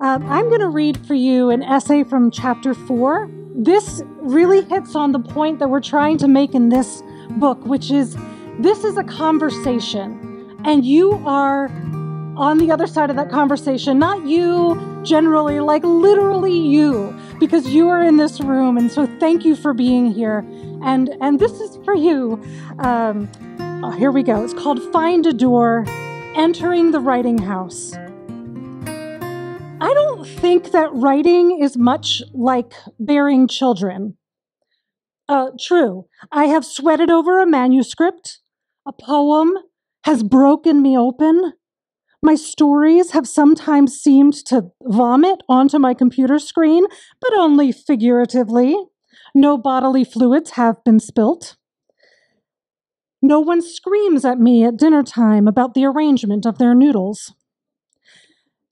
I'm going to read for you an essay from chapter 4. This really hits on the point that we're trying to make in this book, which is this is a conversation, and you are on the other side of that conversation, not you generally, like literally you, because you are in this room, and so thank you for being here, and this is for you. Here we go. It's called Find a Door, Entering the Writing House. I don't think that writing is much like bearing children. True, I have sweated over a manuscript. A poem has broken me open. My stories have sometimes seemed to vomit onto my computer screen, but only figuratively. No bodily fluids have been spilt. No one screams at me at dinner time about the arrangement of their noodles.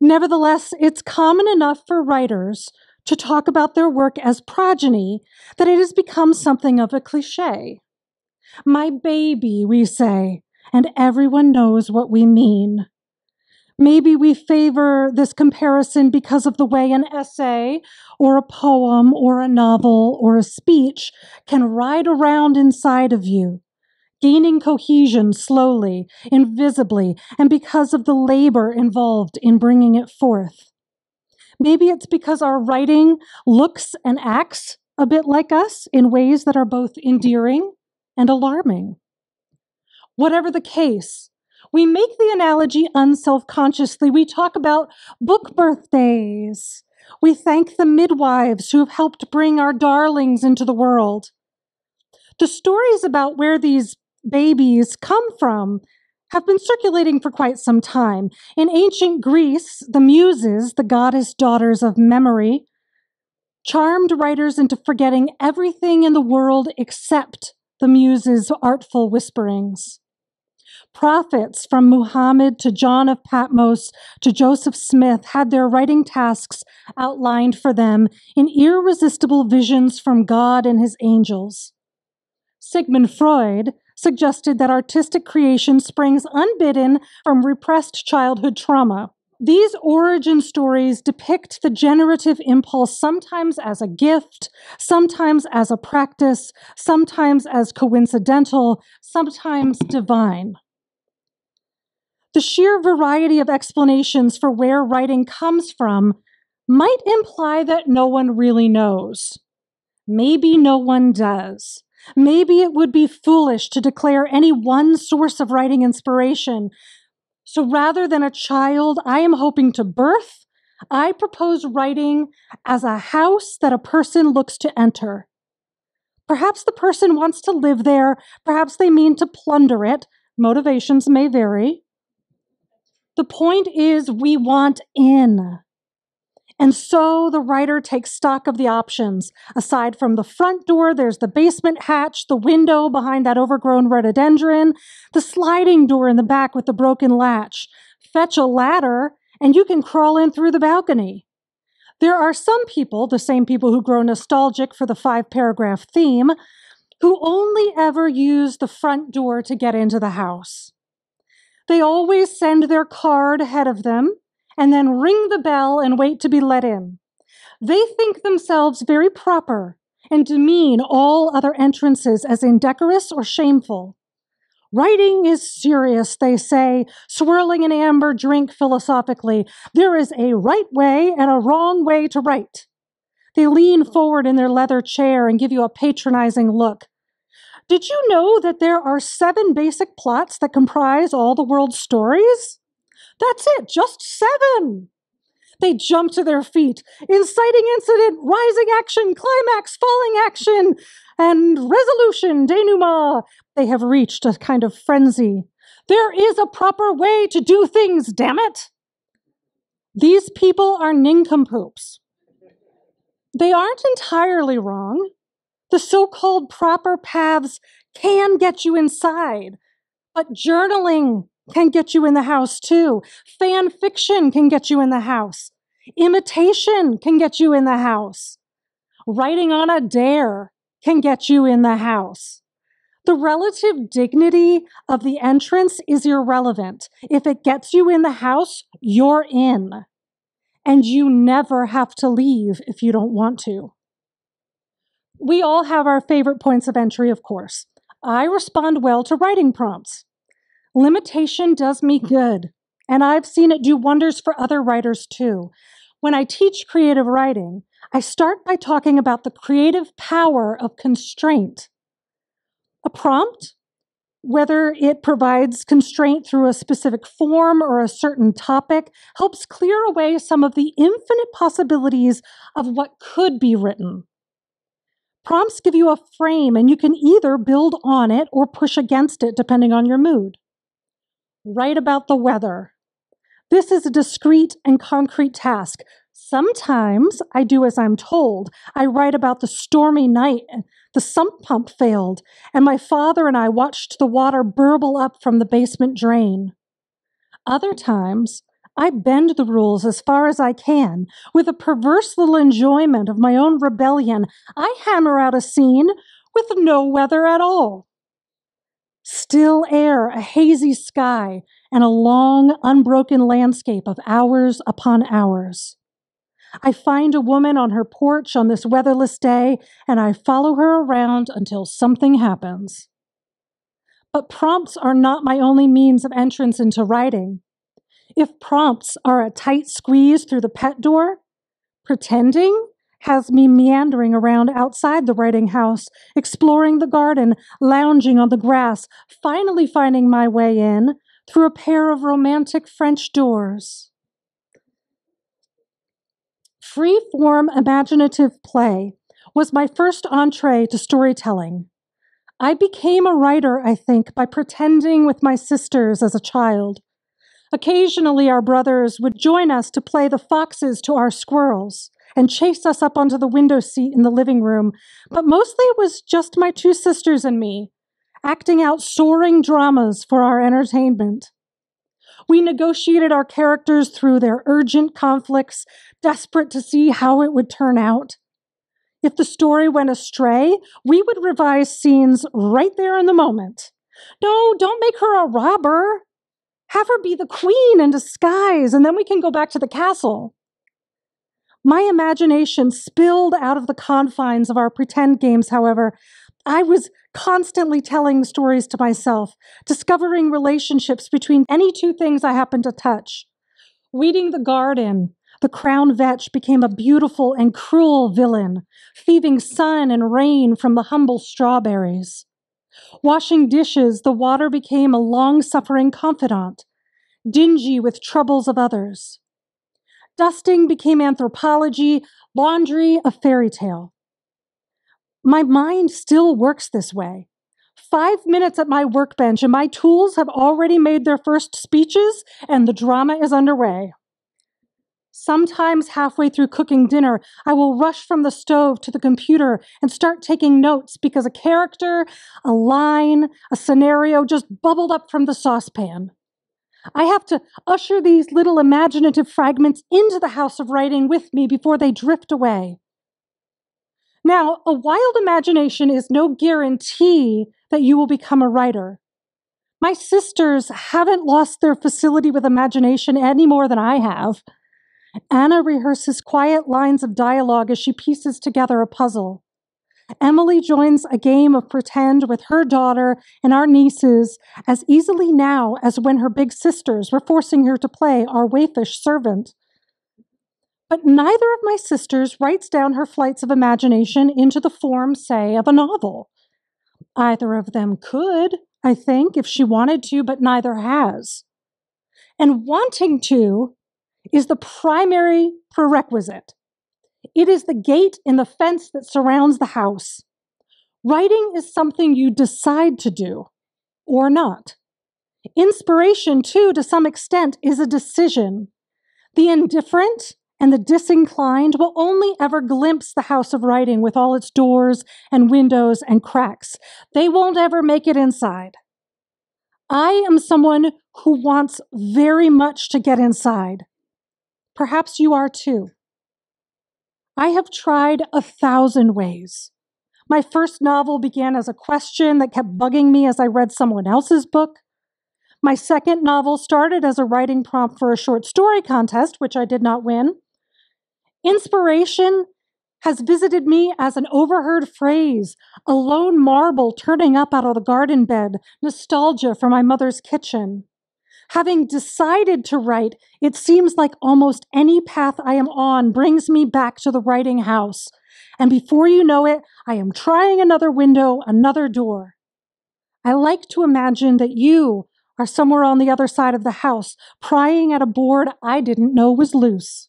Nevertheless, it's common enough for writers to talk about their work as progeny that it has become something of a cliché. My baby, we say, and everyone knows what we mean. Maybe we favor this comparison because of the way an essay or a poem or a novel or a speech can ride around inside of you, gaining cohesion slowly, invisibly, and because of the labor involved in bringing it forth. Maybe it's because our writing looks and acts a bit like us in ways that are both endearing and alarming. Whatever the case, we make the analogy unselfconsciously. We talk about book birthdays. We thank the midwives who have helped bring our darlings into the world. The stories about where these babies come from have been circulating for quite some time. In ancient Greece, the Muses, the goddess daughters of memory, charmed writers into forgetting everything in the world except the Muses' artful whisperings. Prophets from Muhammad to John of Patmos to Joseph Smith had their writing tasks outlined for them in irresistible visions from God and his angels. Sigmund Freud suggested that artistic creation springs unbidden from repressed childhood trauma. These origin stories depict the generative impulse sometimes as a gift, sometimes as a practice, sometimes as coincidental, sometimes divine. The sheer variety of explanations for where writing comes from might imply that no one really knows. Maybe no one does. Maybe it would be foolish to declare any one source of writing inspiration. So rather than a child I am hoping to birth, I propose writing as a house that a person looks to enter. Perhaps the person wants to live there. Perhaps they mean to plunder it. Motivations may vary. The point is, we want in. And so the writer takes stock of the options. Aside from the front door, there's the basement hatch, the window behind that overgrown rhododendron, the sliding door in the back with the broken latch. Fetch a ladder, and you can crawl in through the balcony. There are some people, the same people who grow nostalgic for the 5-paragraph theme, who only ever use the front door to get into the house. They always send their card ahead of them, and then ring the bell and wait to be let in. They think themselves very proper and demean all other entrances as indecorous or shameful. Writing is serious, they say, swirling an amber drink philosophically. There is a right way and a wrong way to write. They lean forward in their leather chair and give you a patronizing look. Did you know that there are 7 basic plots that comprise all the world's stories? That's it, just 7. They jump to their feet. Inciting incident, rising action, climax, falling action, and resolution, denouement. They have reached a kind of frenzy. There is a proper way to do things, damn it. These people are nincompoops. They aren't entirely wrong. The so-called proper paths can get you inside, but journaling can get you in the house too. Fan fiction can get you in the house. Imitation can get you in the house. Writing on a dare can get you in the house. The relative dignity of the entrance is irrelevant. If it gets you in the house, you're in. and you never have to leave if you don't want to. We all have our favorite points of entry, of course. I respond well to writing prompts. Limitation does me good, and I've seen it do wonders for other writers too. When I teach creative writing, I start by talking about the creative power of constraint. A prompt, whether it provides constraint through a specific form or a certain topic, helps clear away some of the infinite possibilities of what could be written. Prompts give you a frame, and you can either build on it or push against it, depending on your mood. Write about the weather. This is a discrete and concrete task. Sometimes I do as I'm told. I write about the stormy night. The sump pump failed, and my father and I watched the water burble up from the basement drain. Other times, I bend the rules as far as I can. With a perverse little enjoyment of my own rebellion, I hammer out a scene with no weather at all. Still air, a hazy sky, and a long, unbroken landscape of hours upon hours. I find a woman on her porch on this weatherless day, and I follow her around until something happens. But prompts are not my only means of entrance into writing. If prompts are a tight squeeze through the pet door, pretending has me meandering around outside the writing house, exploring the garden, lounging on the grass, finally finding my way in through a pair of romantic French doors. Free-form imaginative play was my first entree to storytelling. I became a writer, I think, by pretending with my sisters as a child. Occasionally, our brothers would join us to play the foxes to our squirrels and chase us up onto the window seat in the living room, but mostly it was just my two sisters and me, acting out soaring dramas for our entertainment. We negotiated our characters through their urgent conflicts, desperate to see how it would turn out. If the story went astray, we would revise scenes right there in the moment. No, don't make her a robber. Have her be the queen in disguise, and then we can go back to the castle. My imagination spilled out of the confines of our pretend games, however. I was constantly telling stories to myself, discovering relationships between any two things I happened to touch. Weeding the garden, the crown vetch became a beautiful and cruel villain, thieving sun and rain from the humble strawberries. Washing dishes, the water became a long-suffering confidant, dingy with troubles of others. Dusting became anthropology, laundry a fairy tale. My mind still works this way. 5 minutes at my workbench and my tools have already made their first speeches and the drama is underway. Sometimes halfway through cooking dinner, I will rush from the stove to the computer and start taking notes because a character, a line, a scenario just bubbled up from the saucepan. I have to usher these little imaginative fragments into the house of writing with me before they drift away. Now, a wild imagination is no guarantee that you will become a writer. My sisters haven't lost their facility with imagination any more than I have. Anna rehearses quiet lines of dialogue as she pieces together a puzzle. Emily joins a game of pretend with her daughter and our nieces as easily now as when her big sisters were forcing her to play our waifish servant. But neither of my sisters writes down her flights of imagination into the form, say, of a novel. Either of them could, I think, if she wanted to, but neither has. And wanting to is the primary prerequisite. It is the gate in the fence that surrounds the house. Writing is something you decide to do or not. Inspiration, too, to some extent, is a decision. The indifferent and the disinclined will only ever glimpse the house of writing with all its doors and windows and cracks. They won't ever make it inside. I am someone who wants very much to get inside. Perhaps you are too. I have tried 1,000 ways. My first novel began as a question that kept bugging me as I read someone else's book. My second novel started as a writing prompt for a short story contest, which I did not win. Inspiration has visited me as an overheard phrase, a lone marble turning up out of the garden bed, nostalgia for my mother's kitchen. Having decided to write, it seems like almost any path I am on brings me back to the writing house. And before you know it, I am trying another window, another door. I like to imagine that you are somewhere on the other side of the house, prying at a board I didn't know was loose.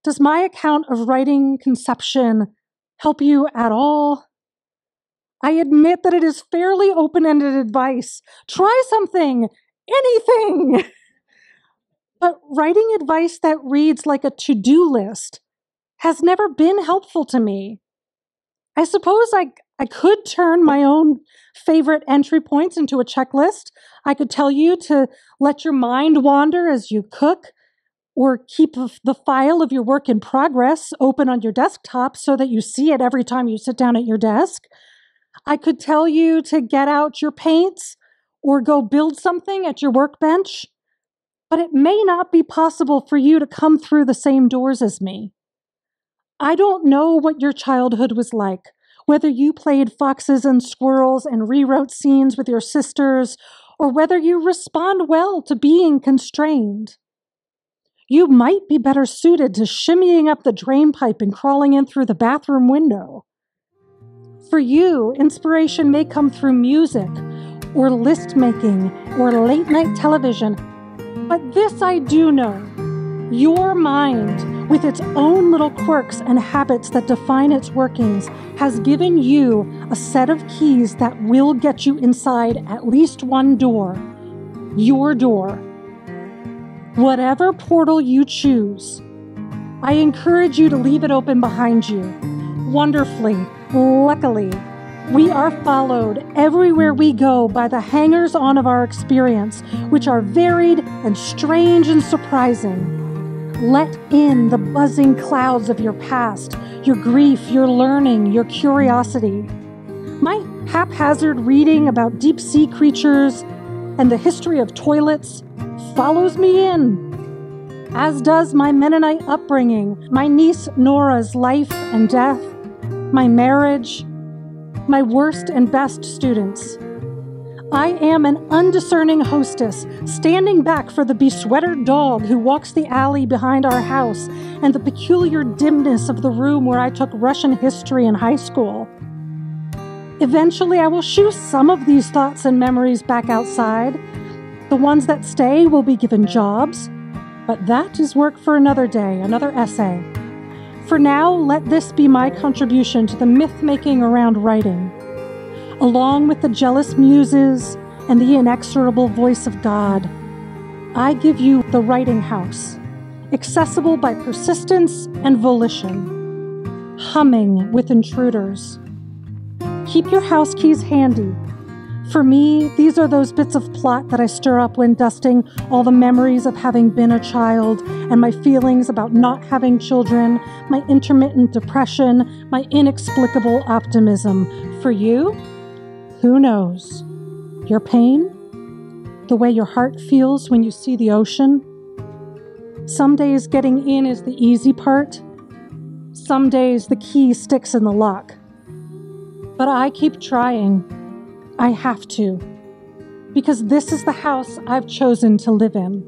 Does my account of writing conception help you at all? I admit that it is fairly open-ended advice. Try something, anything. But writing advice that reads like a to-do list has never been helpful to me. I suppose I could turn my own favorite entry points into a checklist. I could tell you to let your mind wander as you cook, or keep the file of your work in progress open on your desktop so that you see it every time you sit down at your desk. I could tell you to get out your paints or go build something at your workbench, but it may not be possible for you to come through the same doors as me. I don't know what your childhood was like, whether you played foxes and squirrels and rewrote scenes with your sisters, or whether you respond well to being constrained. You might be better suited to shimmying up the drain pipe and crawling in through the bathroom window. For you, inspiration may come through music, or list making, or late night television. But this I do know. Your mind, with its own little quirks and habits that define its workings, has given you a set of keys that will get you inside at least one door. Your door. Whatever portal you choose, I encourage you to leave it open behind you. Wonderfully, luckily, we are followed everywhere we go by the hangers-on of our experience, which are varied and strange and surprising. Let in the buzzing clouds of your past, your grief, your learning, your curiosity. My haphazard reading about deep-sea creatures and the history of toilets follows me in, as does my Mennonite upbringing, my niece Nora's life and death, my marriage, my worst and best students. I am an undiscerning hostess, standing back for the besweatered dog who walks the alley behind our house and the peculiar dimness of the room where I took Russian history in high school. Eventually, I will shoo some of these thoughts and memories back outside. The ones that stay will be given jobs, but that is work for another day, another essay. For now, let this be my contribution to the myth-making around writing. Along with the jealous muses and the inexorable voice of God, I give you the writing house, accessible by persistence and volition, humming with intruders. Keep your house keys handy. For me, these are those bits of plot that I stir up when dusting all the memories of having been a child and my feelings about not having children, my intermittent depression, my inexplicable optimism. For you, who knows? Your pain? The way your heart feels when you see the ocean? Some days getting in is the easy part. Some days the key sticks in the lock. But I keep trying. I have to, because this is the house I've chosen to live in.